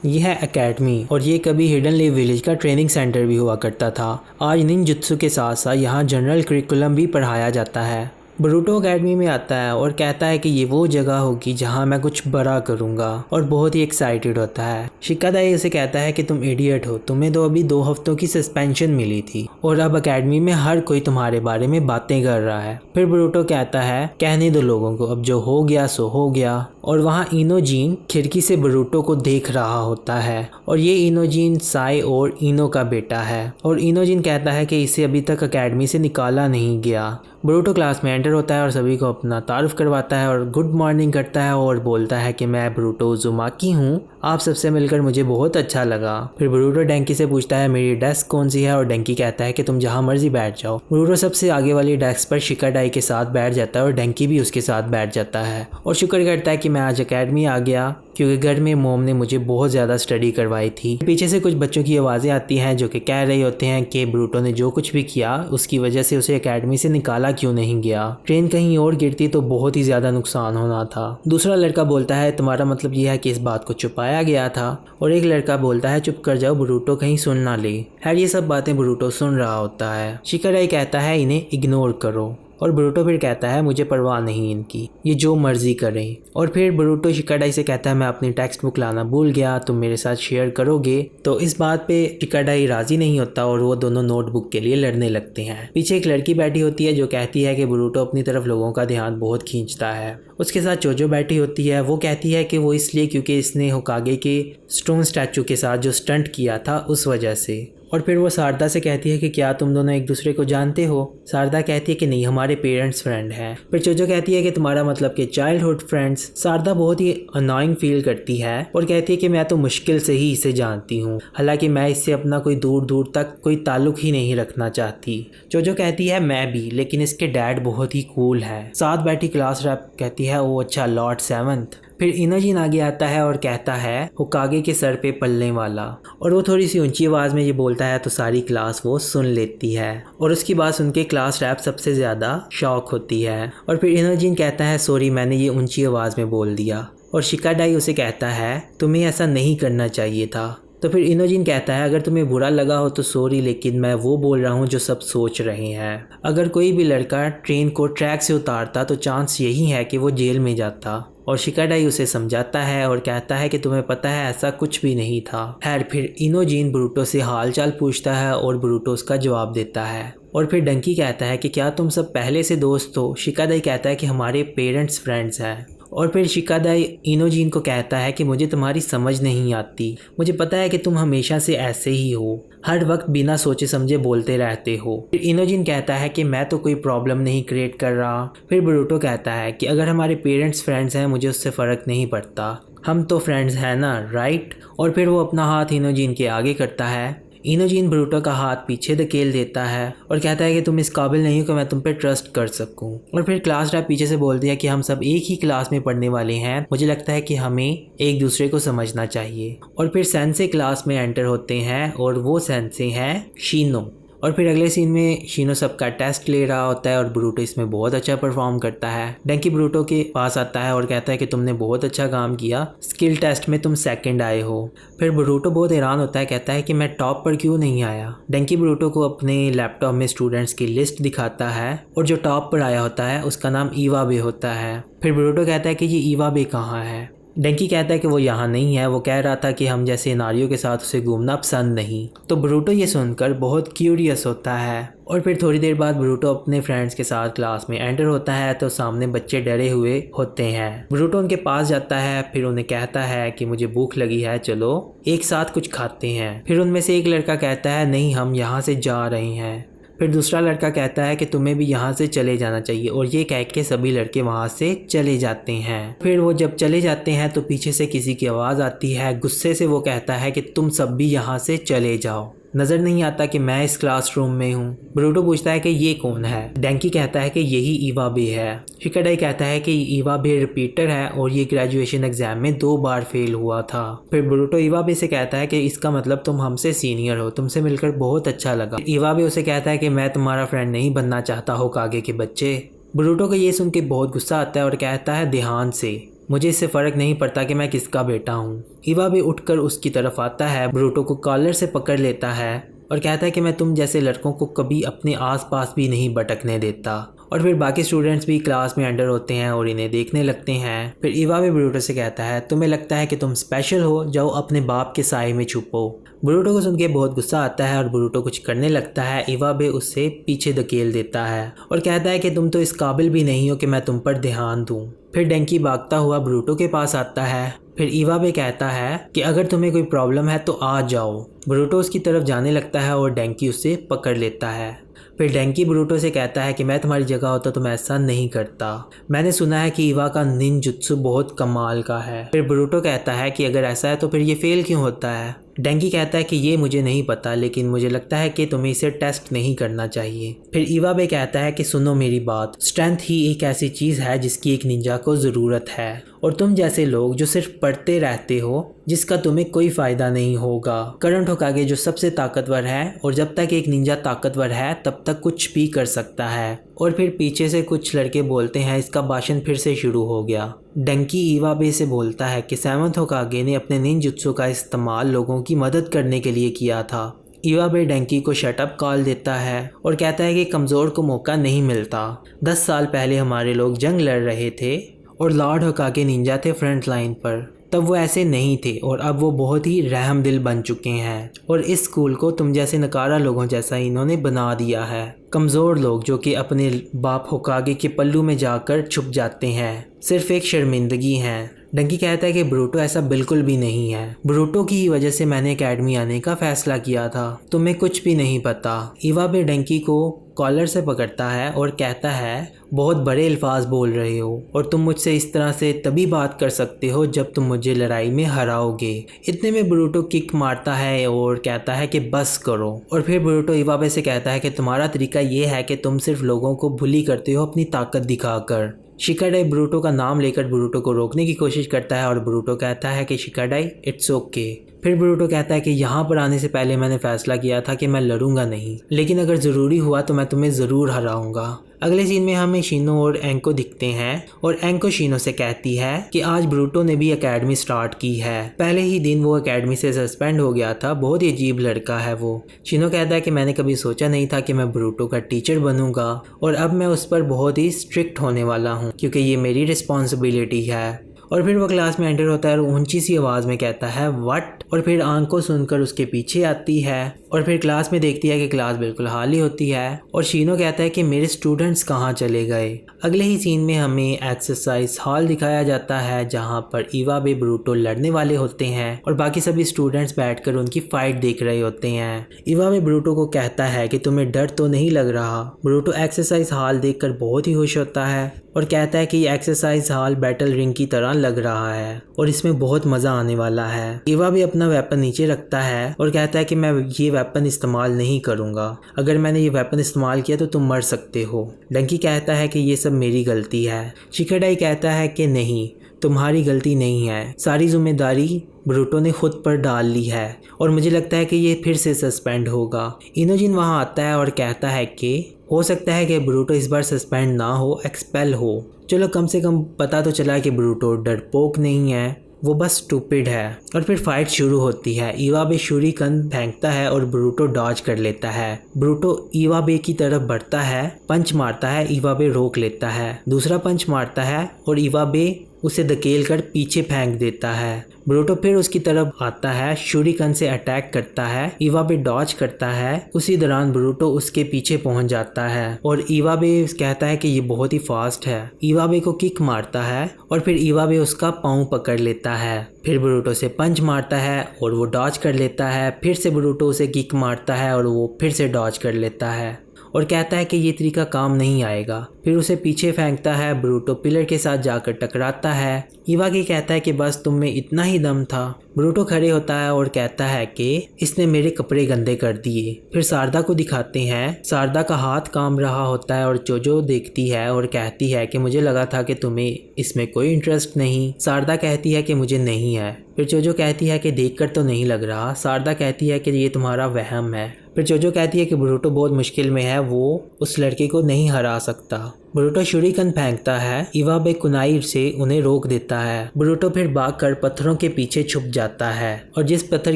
यह है एकेडमी और ये कभी हिडन लीफ विलेज का ट्रेनिंग सेंटर भी हुआ करता था। आज निंजुत्सु के साथ साथ यहाँ जनरल करिकुलम भी पढ़ाया जाता है। बरूटो एकेडमी में आता है और कहता है कि ये वो जगह होगी जहाँ मैं कुछ बड़ा करूँगा और बहुत ही एक्साइटेड होता है। शिकादाई उसे कहता है कि तुम इडियट हो, तुम्हें तो अभी 2 हफ्तों की सस्पेंशन मिली थी और अब एकेडमी में हर कोई तुम्हारे बारे में बातें कर रहा है। फिर बरूटो कहता है कहने दो लोगों को, अब जो हो गया सो हो गया। और वहाँ इनोजीन खिड़की से बरूटो को देख रहा होता है और ये इनोजीन साई और इनो का बेटा है। और इनोजीन कहता है कि इसे अभी तक एकेडमी से निकाला नहीं गया। बरूटो क्लास में एंटर होता है और सभी को अपना तारुफ करवाता है और गुड मॉर्निंग करता है और बोलता है कि मैं बरूटो उज़ुमाकी हूँ, आप सबसे मिलकर मुझे बहुत अच्छा लगा। फिर बरूटो डेंकी से पूछता है मेरी डेस्क कौन सी है और डेंकी कहता है कि तुम जहाँ मर्जी बैठ जाओ। बरूटो सबसे आगे वाली डेस्क पर शिकाडाई के साथ बैठ जाता है और डेंकी भी उसके साथ बैठ जाता है और शुक्र करता है कि मैं आज एकेडमी आ गया क्योंकि घर में मोम ने मुझे बहुत ज़्यादा स्टडी करवाई थी। पीछे से कुछ बच्चों की आवाज़ें आती हैं जो कि कह रहे होते हैं कि बरूटो ने जो कुछ भी किया उसकी वजह से उसे एकेडमी से निकाला क्यों नहीं गया, ट्रेन कहीं और गिरती तो बहुत ही ज़्यादा नुकसान होना था। दूसरा लड़का बोलता है तुम्हारा मतलब यह है कि इस बात को छुपाया गया था। और एक लड़का बोलता है चुप कर जाओ, बरूटो कहीं सुन ना ले। खैर ये सब बातें बरूटो सुन रहा होता है। शिकाडाई कहता है इन्हें इग्नोर करो और बरूटो फिर कहता है मुझे परवाह नहीं इनकी, ये जो मर्जी करें। और फिर बरूटो शिकाडाई से कहता है मैं अपनी टेक्स्ट बुक लाना भूल गया, तुम मेरे साथ शेयर करोगे। तो इस बात पे शिकाडाई राजी नहीं होता और वो दोनों नोटबुक के लिए लड़ने लगते हैं। पीछे एक लड़की बैठी होती है जो कहती है कि बरूटो अपनी तरफ लोगों का ध्यान बहुत खींचता है। उसके साथ चोजो बैठी होती है, वो कहती है कि वो इसलिए क्योंकि इसने होकागे के स्टोन स्टैचू के साथ जो स्टंट किया था उस वजह से। और फिर वो शारदा से कहती है कि क्या तुम दोनों एक दूसरे को जानते हो। शारदा कहती है कि नहीं, हमारे पेरेंट्स फ्रेंड हैं। फिर चोजो कहती है कि तुम्हारा मतलब कि चाइल्डहुड फ्रेंड्स। शारदा बहुत ही अनोइंग फील करती है और कहती है कि मैं तो मुश्किल से ही इसे जानती हूँ, हालांकि मैं इससे अपना कोई दूर दूर तक कोई ताल्लुक ही नहीं रखना चाहती। चोजो कहती है मैं भी, लेकिन इसके डैड बहुत ही कूल है। साथ बैठी क्लास रैप कहती है ओ अच्छा लॉर्ड सेवंथ। फिर इनोजीन आगे आता है और कहता है होकागे के सर पे पलने वाला, और वो थोड़ी सी ऊंची आवाज़ में ये बोलता है तो सारी क्लास वो सुन लेती है और उसकी बात सुन के क्लास रैप सबसे ज़्यादा शॉक होती है। और फिर इनोजीन कहता है सॉरी मैंने ये ऊंची आवाज़ में बोल दिया। और शिकाडाई उसे कहता है तुम्हें ऐसा नहीं करना चाहिए था। तो फिर इनोजीन कहता है अगर तुम्हें बुरा लगा हो तो सॉरी, लेकिन मैं वो बोल रहा हूँ जो सब सोच रहे हैं। अगर कोई भी लड़का ट्रेन को ट्रैक से उतारता तो चांस यही है कि वो जेल में जाता। और शिकाडाई उसे समझाता है और कहता है कि तुम्हें पता है ऐसा कुछ भी नहीं था। खैर फिर इनोजीन बरूटो से हाल चाल पूछता है और बरूटो उसका जवाब देता है। और फिर डंकी कहता है कि क्या तुम सब पहले से दोस्त हो। शिकाडाई कहता है कि हमारे पेरेंट्स फ्रेंड्स हैं। और फिर शिकादाई इनोजीन को कहता है कि मुझे तुम्हारी समझ नहीं आती, मुझे पता है कि तुम हमेशा से ऐसे ही हो, हर वक्त बिना सोचे समझे बोलते रहते हो। फिर इनोजीन कहता है कि मैं तो कोई प्रॉब्लम नहीं क्रिएट कर रहा। फिर बरूटो कहता है कि अगर हमारे पेरेंट्स फ्रेंड्स हैं मुझे उससे फ़र्क नहीं पड़ता, हम तो फ्रेंड्स हैं ना, राइट। और फिर वो अपना हाथ इनोजीन के आगे करता है। इनोजीन बरूटो का हाथ पीछे धकेल देता है और कहता है कि तुम इस काबिल नहीं हो कि मैं तुम पे ट्रस्ट कर सकूं। और फिर क्लास रैप पीछे से बोलती है कि हम सब एक ही क्लास में पढ़ने वाले हैं, मुझे लगता है कि हमें एक दूसरे को समझना चाहिए। और फिर सेंसे क्लास में एंटर होते हैं और वो सेंसे हैं शीनो। और फिर अगले सीन में शीनो सबका टेस्ट ले रहा होता है और बरूटो इसमें बहुत अच्छा परफॉर्म करता है। डंकी बरूटो के पास आता है और कहता है कि तुमने बहुत अच्छा काम किया, स्किल टेस्ट में तुम सेकंड आए हो। फिर बरूटो बहुत हैरान होता है, कहता है कि मैं टॉप पर क्यों नहीं आया। डंकी बरूटो को अपने लैपटॉप में स्टूडेंट्स की लिस्ट दिखाता है और जो टॉप पर आया होता है उसका नाम इवाबे होता है। फिर बरूटो कहता है कि ये इवाबे कहाँ है। डंकी कहता है कि वो यहाँ नहीं है, वो कह रहा था कि हम जैसे नारियों के साथ उसे घूमना पसंद नहीं। तो बरूटो ये सुनकर बहुत क्यूरियस होता है। और फिर थोड़ी देर बाद बरूटो अपने फ्रेंड्स के साथ क्लास में एंटर होता है तो सामने बच्चे डरे हुए होते हैं। बरूटो उनके पास जाता है, फिर उन्हें कहता है कि मुझे भूख लगी है, चलो एक साथ कुछ खाते हैं। फिर उनमें से एक लड़का कहता है नहीं, हम यहाँ से जा रहे हैं। फिर दूसरा लड़का कहता है कि तुम्हें भी यहाँ से चले जाना चाहिए, और ये कह के सभी लड़के वहाँ से चले जाते हैं। फिर वो जब चले जाते हैं तो पीछे से किसी की आवाज़ आती है, गुस्से से वो कहता है कि तुम सब भी यहाँ से चले जाओ, नज़र नहीं आता कि मैं इस क्लासरूम में हूँ। बरूटो पूछता है कि ये कौन है। डंकी कहता है कि यही इवाबे है। शिकाडाई कहता है कि इवाबे रिपीटर है और ये ग्रेजुएशन एग्जाम में 2 बार फेल हुआ था। फिर बरूटो इवाबे से कहता है कि इसका मतलब तुम हमसे सीनियर हो, तुमसे मिलकर बहुत अच्छा लगा। इवाबे उसे कहता है कि मैं तुम्हारा फ्रेंड नहीं बनना चाहता होकागे के बच्चे। बरूटो को ये सुन के बहुत गुस्सा आता है और कहता है ध्यान से। मुझे इससे फ़र्क नहीं पड़ता कि मैं किसका बेटा हूँ। इवाबे उठकर उसकी तरफ आता है, ब्रूटो को कॉलर से पकड़ लेता है और कहता है कि मैं तुम जैसे लड़कों को कभी अपने आसपास भी नहीं भटकने देता। और फिर बाकी स्टूडेंट्स भी क्लास में अंडर होते हैं और इन्हें देखने लगते हैं। फिर इवाबे ब्रूटो से कहता है, तुम्हें लगता है कि तुम स्पेशल हो, जाओ अपने बाप के साए में छुपो। ब्रूटो को सुन के बहुत गुस्सा आता है और ब्रूटो कुछ करने लगता है। इवाबे उससे पीछे धकेल देता है और कहता है कि तुम तो इस काबिल भी नहीं हो कि मैं तुम पर ध्यान दूँ। फिर डेंकी भागता हुआ ब्रूटो के पास आता है। फिर इवाबे कहता है कि अगर तुम्हें कोई प्रॉब्लम है तो आ जाओ। ब्रूटो उसकी तरफ जाने लगता है और डेंकी उसे पकड़ लेता है। फिर डेंकी ब्रूटो से कहता है कि मैं तुम्हारी जगह होता तो मैं ऐसा नहीं करता। मैंने सुना है कि इवा का निंजुत्सु बहुत कमाल का है। फिर ब्रूटो कहता है कि अगर ऐसा है तो फिर ये फेल क्यों होता है। डेंकी कहता है कि ये मुझे नहीं पता, लेकिन मुझे लगता है कि तुम्हें इसे टेस्ट नहीं करना चाहिए। फिर इवाबे कहता है कि सुनो मेरी बात, स्ट्रेंथ ही एक ऐसी चीज़ है जिसकी एक निंजा को ज़रूरत है, और तुम जैसे लोग जो सिर्फ पढ़ते रहते हो जिसका तुम्हें कोई फ़ायदा नहीं होगा। करंट होकागे जो सबसे ताकतवर है, और जब तक एक निंजा ताकतवर है तब तक कुछ भी कर सकता है। और फिर पीछे से कुछ लड़के बोलते हैं, इसका भाषण फिर से शुरू हो गया। डेंकी इवाबे से बोलता है कि सेवंथ होकागे ने अपने निंजुत्सु का इस्तेमाल लोगों की मदद करने के लिए किया था। इवाबे डेंकी को शटअप कॉल देता है और कहता है कि कमज़ोर को मौका नहीं मिलता। 10 साल पहले हमारे लोग जंग लड़ रहे थे और लॉर्ड होकागे निंजा थे फ्रंट लाइन पर, तब वो ऐसे नहीं थे और अब वो बहुत ही रहमदिल बन चुके हैं। और इस स्कूल को तुम जैसे नकारा लोगों जैसा इन्होंने बना दिया है। कमज़ोर लोग जो कि अपने बाप होकागे के पल्लू में जाकर छुप जाते हैं, सिर्फ एक शर्मिंदगी है। डंकी कहता है कि ब्रूटो ऐसा बिल्कुल भी नहीं है। ब्रूटो की ही वजह से मैंने एकेडमी आने का फैसला किया था, तुम्हें कुछ भी नहीं पता। इवाबे डंकी को कॉलर से पकड़ता है और कहता है, बहुत बड़े अल्फाज बोल रहे हो और तुम मुझसे इस तरह से तभी बात कर सकते हो जब तुम मुझे लड़ाई में हराओगे। इतने में ब्रूटो किक मारता है और कहता है कि बस करो। और फिर ब्रूटो इवाबे से कहता है कि तुम्हारा तरीका ये है कि तुम सिर्फ लोगों को बुली करते हो अपनी ताकत दिखाकर। शिकाडाई ब्रूटो का नाम लेकर ब्रूटो को रोकने की कोशिश करता है और ब्रूटो कहता है कि शिकाडाई इट्स ओके। फिर ब्रूटो कहता है कि यहाँ पर आने से पहले मैंने फैसला किया था कि मैं लड़ूंगा नहीं, लेकिन अगर ज़रूरी हुआ तो मैं तुम्हें ज़रूर हराऊंगा। अगले सीन में हमें शीनो और एंको दिखते हैं और एंको शीनो से कहती है कि आज ब्रूटो ने भी एकेडमी स्टार्ट की है। पहले ही दिन वो एकेडमी से सस्पेंड हो गया था, बहुत ही अजीब लड़का है वो। शीनो कहता है कि मैंने कभी सोचा नहीं था कि मैं ब्रूटो का टीचर बनूंगा और अब मैं उस पर बहुत ही स्ट्रिक्ट होने वाला हूँ क्योंकि ये मेरी रिस्पॉन्सिबिलिटी है। और फिर वो क्लास में एंटर होता है और ऊंची सी आवाज़ में कहता है व्हाट, और फिर आंख को सुनकर उसके पीछे आती है और फिर क्लास में देखती है कि क्लास बिल्कुल खाली होती है और शीनो कहता है कि मेरे स्टूडेंट्स कहाँ चले गए। अगले ही सीन में हमें एक्सरसाइज हॉल दिखाया जाता है जहाँ पर इवाबे ब्रूटो लड़ने वाले होते हैं और बाकी सभी स्टूडेंट्स बैठकर उनकी फाइट देख रहे होते हैं। इवाबे ब्रूटो को कहता है कि तुम्हें डर तो नहीं लग रहा। ब्रूटो एक्सरसाइज हॉल देखकर बहुत ही खुश होता है और कहता है कि ये एक्सरसाइज हॉल बैटल रिंग की तरह लग रहा है और इसमें बहुत मज़ा आने वाला है। इवाबे अपना वेपन नीचे रखता है और कहता है कि मैं ये वेपन इस्तेमाल नहीं करूँगा, अगर मैंने ये वेपन इस्तेमाल किया तो तुम मर सकते हो। डंकी कहता है कि ये सब मेरी गलती है। शिकाडाई कहता है कि नहीं, तुम्हारी गलती नहीं है, सारी जिम्मेदारी ब्रूटो ने खुद पर डाल ली है और मुझे लगता है कि ये फिर से सस्पेंड होगा। इनोजिन वहाँ आता है और कहता है कि हो सकता है कि ब्रूटो इस बार सस्पेंड ना हो, एक्सपेल हो। चलो कम से कम पता तो चला कि ब्रूटो डरपोक नहीं है, वो बस स्टूपिड है। और फिर फाइट शुरू होती है। इवाबे शूरिकन फेंकता है और ब्रूटो डॉज कर लेता है। ब्रूटो इवाबे की तरफ बढ़ता है, पंच मारता है, इवाबे रोक लेता है, दूसरा पंच मारता है और इवाबे उसे धकेल कर पीछे फेंक देता है। ब्रूटो फिर उसकी तरफ आता है, शूरिकन से अटैक करता है, इवाबे डॉज करता है। उसी दौरान ब्रूटो उसके पीछे पहुंच जाता है और इवाबे कहता है कि ये बहुत ही फास्ट है। इवाबे को किक मारता है और फिर इवाबे उसका पाँव पकड़ लेता है। फिर ब्रूटो से पंच मारता है और वो डॉज कर लेता है। फिर से ब्रूटो उसे किक मारता है और वो फिर से डॉज कर लेता है और कहता है कि ये तरीका काम नहीं आएगा। फिर उसे पीछे फेंकता है। ब्रूटो पिलर के साथ जाकर टकराता है। इवागी कहता है कि बस तुम में इतना ही दम था। ब्रूटो खड़े होता है और कहता है कि इसने मेरे कपड़े गंदे कर दिए। फिर शारदा को दिखाते हैं, शारदा का हाथ काम रहा होता है और चोजो देखती है और कहती है कि मुझे लगा था कि तुम्हें इसमें कोई इंटरेस्ट नहीं। शारदा कहती है कि मुझे नहीं है। फिर चोजो कहती है कि देखकर तो नहीं लग रहा। शारदा कहती है कि ये तुम्हारा वहम है। फिर चोजो कहती है कि ब्रूटो बहुत मुश्किल में है, वो उस लड़के को नहीं हरा सकता। बोरुटो शूरिकन फेंकता है, इवाबे कुनाई से उन्हें रोक देता है। बोरुटो फिर भागकर पत्थरों के पीछे छुप जाता है और जिस पत्थर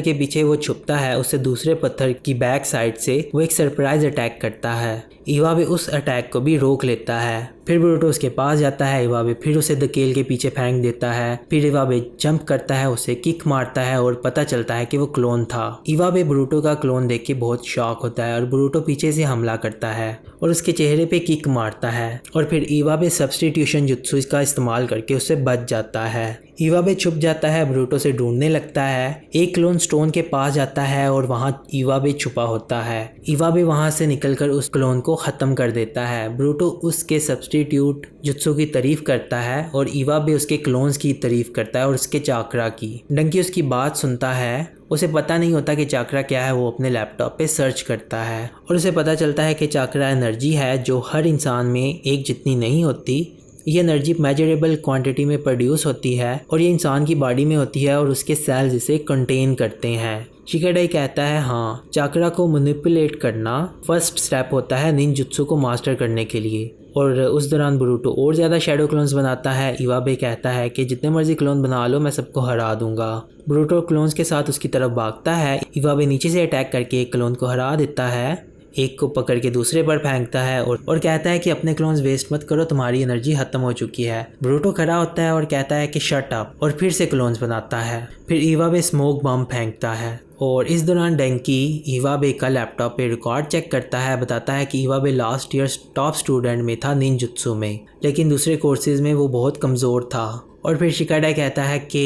के पीछे वो छुपता है उससे दूसरे पत्थर की बैक साइड से वो एक सरप्राइज अटैक करता है। इवाबे उस अटैक को भी रोक लेता है। फिर बोरुटो उसके पास जाता है, इवाबे फिर उसे धकेल के पीछे फेंक देता है। फिर इवाबे जंप करता है, उसे किक मारता है और पता चलता है कि वो क्लोन था। इवाबे बोरुटो का क्लोन देख के बहुत शॉक होता है और बोरुटो पीछे से हमला करता है और उसके चेहरे पे किक मारता है और फिर इवाबे सब्स्टिट्यूशन जुत्सु का इस्तेमाल करके उससे बच जाता है। इवाबे छुप जाता है, बोरुटो से ढूंढने लगता है। एक क्लोन स्टोन के पास जाता है और वहाँ इवाबे छुपा होता है। इवाबे वहाँ से निकलकर उस क्लोन को ख़त्म कर देता है। बोरुटो उसके सब्स्टिट्यूट जुत्सु की तारीफ करता है और इवाबे उसके क्लोन्स की तारीफ करता है और उसके चाकरा की। डंकी उसकी बात सुनता है, उसे पता नहीं होता कि चाकरा क्या है। वो अपने लैपटॉप पे सर्च करता है और उसे पता चलता है कि चाकरा एनर्जी है जो हर इंसान में एक जितनी नहीं होती। ये एनर्जी मेजरेबल क्वांटिटी में प्रोड्यूस होती है और ये इंसान की बॉडी में होती है और उसके सेल्स इसे कंटेन करते हैं। शिकाडाई कहता है हाँ, चाकरा को मैनिपुलेट करना फर्स्ट स्टेप होता है निंजुत्सु को मास्टर करने के लिए। और उस दौरान बोरुटो और ज़्यादा शैडो क्लोन्स बनाता है। इवाबे कहता है कि जितने मर्जी क्लोन बना लो, मैं सबको हरा दूंगा। बोरुटो क्लोन्स के साथ उसकी तरफ भागता है। इवाबे नीचे से अटैक करके एक क्लोन को हरा देता है, एक को पकड़ के दूसरे पर फेंकता है और कहता है कि अपने क्लोन्स वेस्ट मत करो, तुम्हारी एनर्जी खत्म हो चुकी है। बोरुटो खड़ा होता है और कहता है कि शट अप और फिर से क्लोन्स बनाता है। फिर इवाबे स्मोक बम फेंकता है और इस दौरान डंकी इवाबे का लैपटॉप पे रिकॉर्ड चेक करता है। बताता है कि Iwabe last year top student में था निंजुत्सु में, लेकिन दूसरे कोर्सेज में वो बहुत कमज़ोर था। और फिर शिकाडाई कहता है कि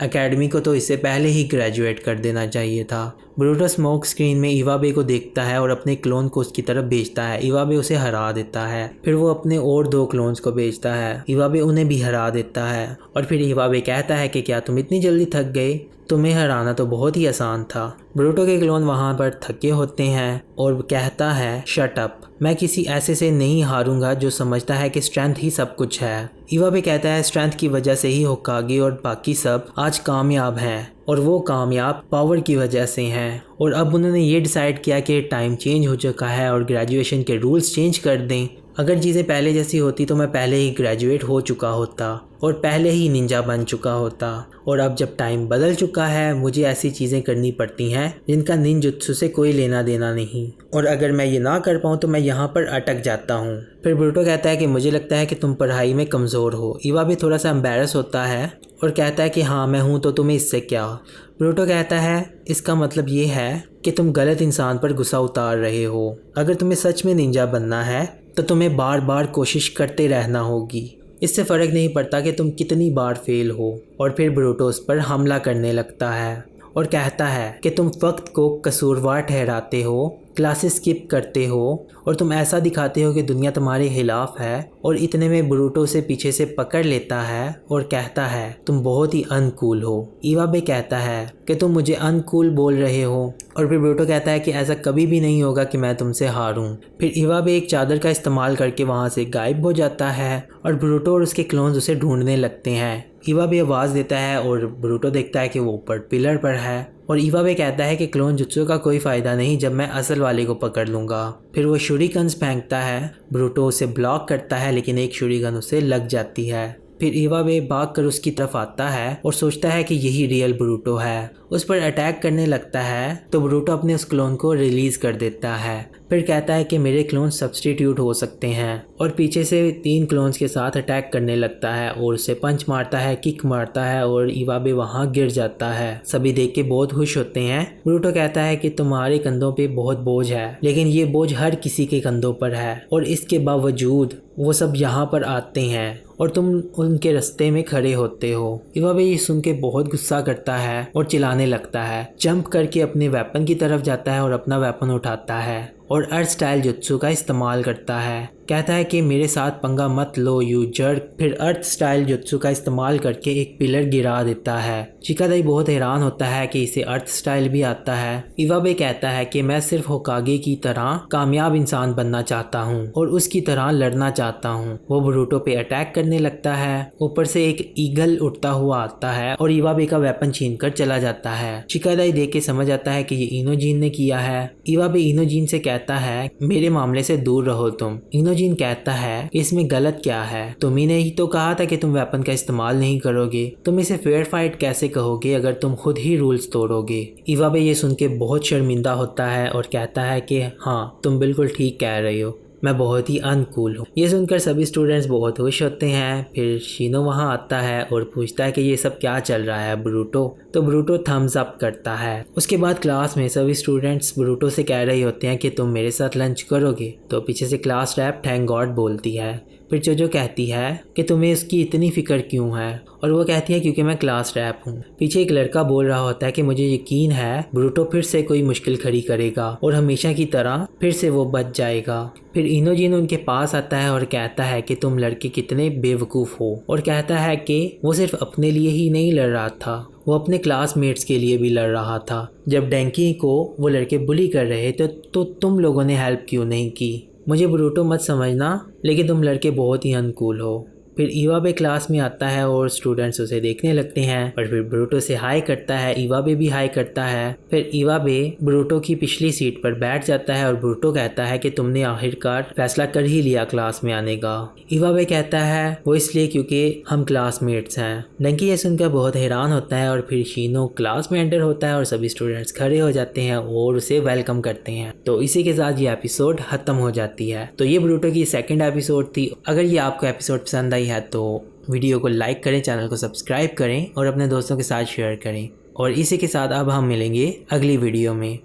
एकेडमी को तो इससे पहले ही ग्रेजुएट कर देना चाहिए था। बोरुटो स्मोक स्क्रीन में इवाबे को देखता है और अपने क्लोन को उसकी तरफ भेजता है। इवाबे उसे हरा देता है। फिर वो अपने और 2 क्लोन्स को भेजता है, इवाबे उन्हें भी हरा देता है। और फिर इवाबे कहता है कि क्या तुम इतनी जल्दी थक गए, तुम्हें हराना तो बहुत ही आसान था। बोरुटो के क्लोन वहाँ पर थके होते हैं और कहता है शट अप, मैं किसी ऐसे से नहीं हारूंगा जो समझता है कि स्ट्रेंथ ही सब कुछ है। इवाबे कहता है स्ट्रेंथ की वजह से ही होकागे और बाकी सब आज कामयाब हैं और वो कामयाब पावर की वजह से हैं। और अब उन्होंने ये डिसाइड किया कि टाइम चेंज हो चुका है और ग्रेजुएशन के रूल्स चेंज कर दें। अगर चीज़ें पहले जैसी होती तो मैं पहले ही ग्रेजुएट हो चुका होता और पहले ही निंजा बन चुका होता। और अब जब टाइम बदल चुका है, मुझे ऐसी चीज़ें करनी पड़ती हैं जिनका निंजुत्सु से कोई लेना देना नहीं, और अगर मैं ये ना कर पाऊँ तो मैं यहाँ पर अटक जाता हूँ। फिर बोरुटो कहता है कि मुझे लगता है कि तुम पढ़ाई में कमज़ोर हो। इवाबे थोड़ा सा एम्बैरस होता है और कहता है कि हाँ मैं हूँ, तो तुम्हें इससे क्या। बोरुटो कहता है इसका मतलब ये है कि तुम गलत इंसान पर गुस्सा उतार रहे हो। अगर तुम्हें सच में निंजा बनना है तो तुम्हें बार बार कोशिश करते रहना होगी, इससे फ़र्क नहीं पड़ता कि तुम कितनी बार फेल हो। और फिर बोरुटो उस पर हमला करने लगता है और कहता है कि तुम वक्त को कसूरवार ठहराते हो, क्लासेस स्किप करते हो और तुम ऐसा दिखाते हो कि दुनिया तुम्हारे खिलाफ है। और इतने में बोरुटो से पीछे से पकड़ लेता है और कहता है तुम बहुत ही अनकूल हो। इवाबे कहता है कि तुम मुझे अनकूल बोल रहे हो और फिर बोरुटो कहता है कि ऐसा कभी भी नहीं होगा कि मैं तुमसे हारूं। फिर इवाबे एक चादर का इस्तेमाल करके वहाँ से गायब हो जाता है और बोरुटो और उसके क्लोन्स उसे ढूंढने लगते हैं। इवाबे आवाज़ देता है और बोरुटो देखता है कि वो ऊपर पिलर पर है और इवाबे कहता है कि क्लोन जुत्सु का कोई फ़ायदा नहीं जब मैं असल वाले को पकड़ लूँगा। फिर वो शूरिकन्स फेंकता है, बोरुटो उसे ब्लॉक करता है लेकिन एक शूरिकन उसे लग जाती है। फिर इवाबे भाग कर उसकी तरफ आता है और सोचता है कि यही रियल बोरुटो है। उस पर अटैक करने लगता है तो बोरुटो अपने उस क्लोन को रिलीज़ कर देता है। फिर कहता है कि मेरे क्लोन सब्स्टिट्यूट हो सकते हैं और पीछे से 3 क्लोन्स के साथ अटैक करने लगता है और उसे पंच मारता है, किक मारता है और इवाबे वहाँ गिर जाता है। सभी देख के बहुत खुश होते हैं। बोरुटो कहता है कि तुम्हारे कंधों पे बहुत बोझ है, लेकिन ये बोझ हर किसी के कंधों पर है और इसके बावजूद वो सब यहाँ पर आते हैं और तुम उनके रास्ते में खड़े होते हो। इवाबे ये सुन के बहुत गुस्सा करता है और चिल्लाने लगता है, जंप करके अपने वेपन की तरफ जाता है और अपना वेपन उठाता है और अर्थ स्टाइल जुत्सु का इस्तेमाल करता है। कहता है कि मेरे साथ पंगा मत लो यू जर्क। फिर अर्थ स्टाइल जुत्सु का इस्तेमाल करके एक पिलर गिरा देता है। शिकाडाई बहुत हैरान होता है कि इसे अर्थ स्टाइल भी आता है। इवाबे कहता है कि मैं सिर्फ होकागे की तरह कामयाब इंसान बनना चाहता हूँ और उसकी तरह लड़ना चाहता हूँ। वो बोरुटो पे अटैक करने लगता है। ऊपर से एक ईगल उड़ता हुआ आता है और इवाबे का वेपन छीन कर चला जाता है। शिकाडाई देख के समझ आता है कि ये इनोजीन ने किया है। इवाबे इनोजीन से कहता है मेरे मामले से दूर रहो तुम। इनोजिन कहता है कि इसमें गलत क्या है, तुम्ही ने ही तो कहा था कि तुम वेपन का इस्तेमाल नहीं करोगे, तुम इसे फेयर फाइट कैसे कहोगे अगर तुम खुद ही रूल्स तोड़ोगे। इवाबे ये सुन के बहुत शर्मिंदा होता है और कहता है कि हाँ तुम बिल्कुल ठीक कह रही हो, मैं बहुत ही अनकूल हूँ। ये सुनकर सभी स्टूडेंट्स बहुत खुश होते हैं। फिर शीनो वहाँ आता है और पूछता है कि ये सब क्या चल रहा है ब्रूटो। तो ब्रूटो थम्स अप करता है। उसके बाद क्लास में सभी स्टूडेंट्स ब्रूटो से कह रहे होते हैं कि तुम मेरे साथ लंच करोगे। तो पीछे से क्लास रैप थैंक गॉड बोलती है। फिर जोजो कहती है कि तुम्हें उसकी इतनी फिक्र क्यों है, और वो कहती है क्योंकि मैं क्लास रैप हूँ। पीछे एक लड़का बोल रहा होता है कि मुझे यकीन है ब्रूटो फिर से कोई मुश्किल खड़ी करेगा और हमेशा की तरह फिर से वो बच जाएगा। फिर इनोजिन उनके पास आता है और कहता है कि तुम लड़के कितने बेवकूफ़ हो, और कहता है कि वो सिर्फ अपने लिए ही नहीं लड़ रहा था, वो अपने क्लासमेट्स के लिए भी लड़ रहा था। जब डैंकी को वो लड़के बुली कर रहे थे तो तुम लोगों ने हेल्प क्यों नहीं की। मुझे ब्रूटो मत समझना, लेकिन तुम लड़के बहुत ही अनकूल हो। फिर इवाबे क्लास में आता है और स्टूडेंट्स उसे देखने लगते हैं, और फिर ब्रूटो से हाई करता है, इवाबे भी हाई करता है। फिर इवाबे ब्रूटो की पिछली सीट पर बैठ जाता है और ब्रूटो कहता है कि तुमने आखिरकार फैसला कर ही लिया क्लास में आने का। इवाबे कहता है वो इसलिए क्योंकि हम क्लासमेट्स हैं। डंकी ये सुनकर बहुत हैरान होता है, और फिर शीनो क्लास में एंटर होता है और सभी स्टूडेंट्स खड़े हो जाते हैं और उसे वेलकम करते हैं। तो इसी के साथ ये एपिसोड खत्म हो जाती है। तो ये ब्रूटो की सेकंड एपिसोड थी। अगर ये आपको एपिसोड पसंद आई है तो वीडियो को लाइक करें, चैनल को सब्सक्राइब करें और अपने दोस्तों के साथ शेयर करें। और इसी के साथ अब हम मिलेंगे अगली वीडियो में।